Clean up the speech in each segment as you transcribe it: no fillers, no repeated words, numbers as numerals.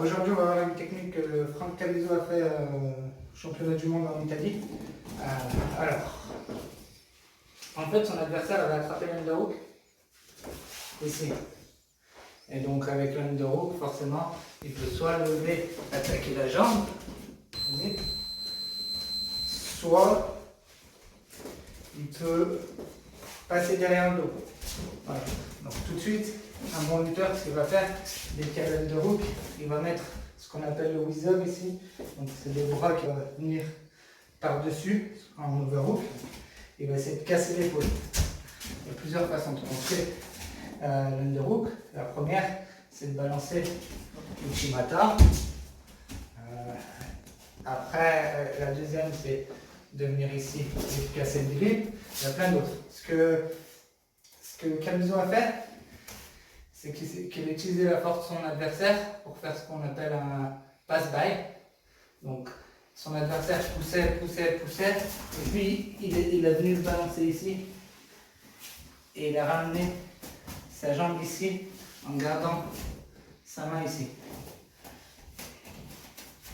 Aujourd'hui, on va voir une technique que Franck Calliso a fait au championnat du monde en Italie. En fait, son adversaire avait attrapé l'underhook ici. Et donc, avec l'underhook, forcément, il peut soit lever, attaquer la jambe, soit il peut passer derrière le dos. Voilà. Donc, tout de suite, un bon lutteur, ce qu'il va faire, dès qu'il y a l'underhook, il va mettre ce qu'on appelle le whizzer ici. Donc, c'est des bras qui vont venir par-dessus en overhook. Il va essayer de casser l'épaule. Il y a plusieurs façons de construire l'underhook. La première, c'est de balancer l'uchimata. Après, la deuxième, c'est de venir ici et de casser le grip. Il y a plein d'autres. Ce que Calliso a fait, c'est qu'il a utilisé la force de son adversaire pour faire ce qu'on appelle un pass-by. Donc, son adversaire poussait, et puis il est venu le balancer ici, et il a ramené sa jambe ici, en gardant sa main ici.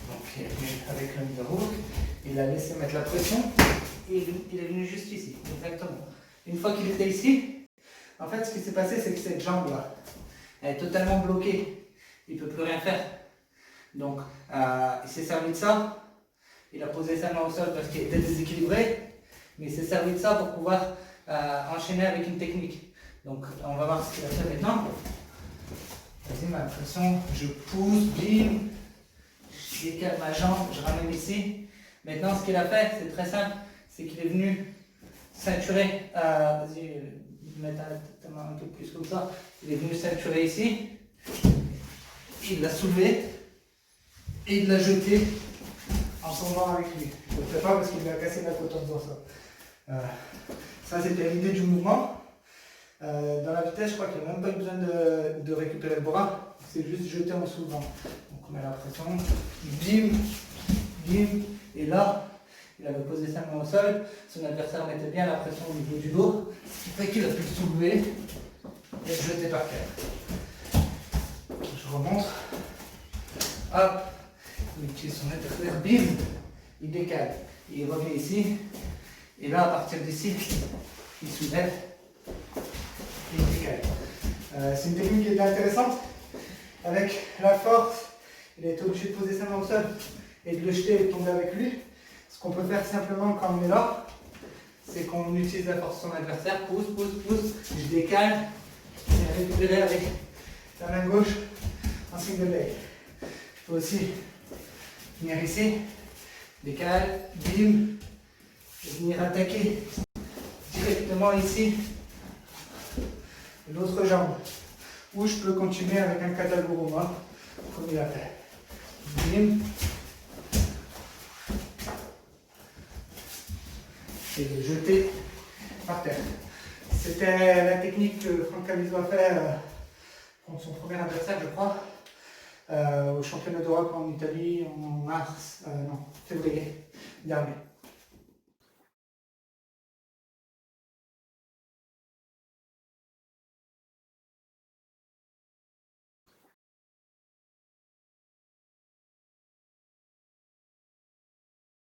Donc, il est venu avec l'underhook, il a laissé mettre la pression, et il est venu juste ici, exactement. Une fois qu'il était ici, en fait, ce qui s'est passé, c'est que cette jambe-là, elle est totalement bloquée, il ne peut plus rien faire. Donc, il s'est servi de ça. Il a posé sa main au sol parce qu'il était déséquilibré, mais il s'est servi de ça pour pouvoir enchaîner avec une technique. Donc on va voir ce qu'il a fait maintenant. Vas-y, ma pression, je pousse, bim, je décale ma jambe, je ramène ici. Maintenant ce qu'il a fait, c'est très simple, c'est qu'il est venu ceinturer, vas-y, mets ta main un peu plus comme ça, il est venu ceinturer ici, il l'a soulevé et il l'a jeté en tombant avec lui. Je ne le fais pas parce qu'il lui a cassé la côte en faisant ça. Ça, c'était l'idée du mouvement. Dans la vitesse, je crois qu'il n'y a même pas besoin de récupérer le bras. C'est juste jeter en soulevant. Donc on met la pression. Bim, bim. Et là, il avait posé sa main au sol. Son adversaire mettait bien la pression au niveau du dos. Ce qui fait qu'il a pu le soulever et le jeter par terre. Je remonte. Hop. Il utilise son adversaire, bim, il décale, il revient ici, et là à partir d'ici, il soulève, et il décale. C'est une technique qui est intéressante, avec la force, il a été obligé de poser sa main au sol et de le jeter et de tomber avec lui. Ce qu'on peut faire simplement quand on est là, c'est qu'on utilise la force de son adversaire, pousse, je décale, et récupérer avec la main gauche en single leg. Je peux aussi venir ici, décale, bim, et venir attaquer directement ici l'autre jambe. Ou je peux continuer avec un kataguruma, comme il a fait. Bim, et le jeter par terre. C'était la technique que Franck Calliso a fait contre son premier adversaire, je crois. Au championnat d'Europe en Italie en février dernier.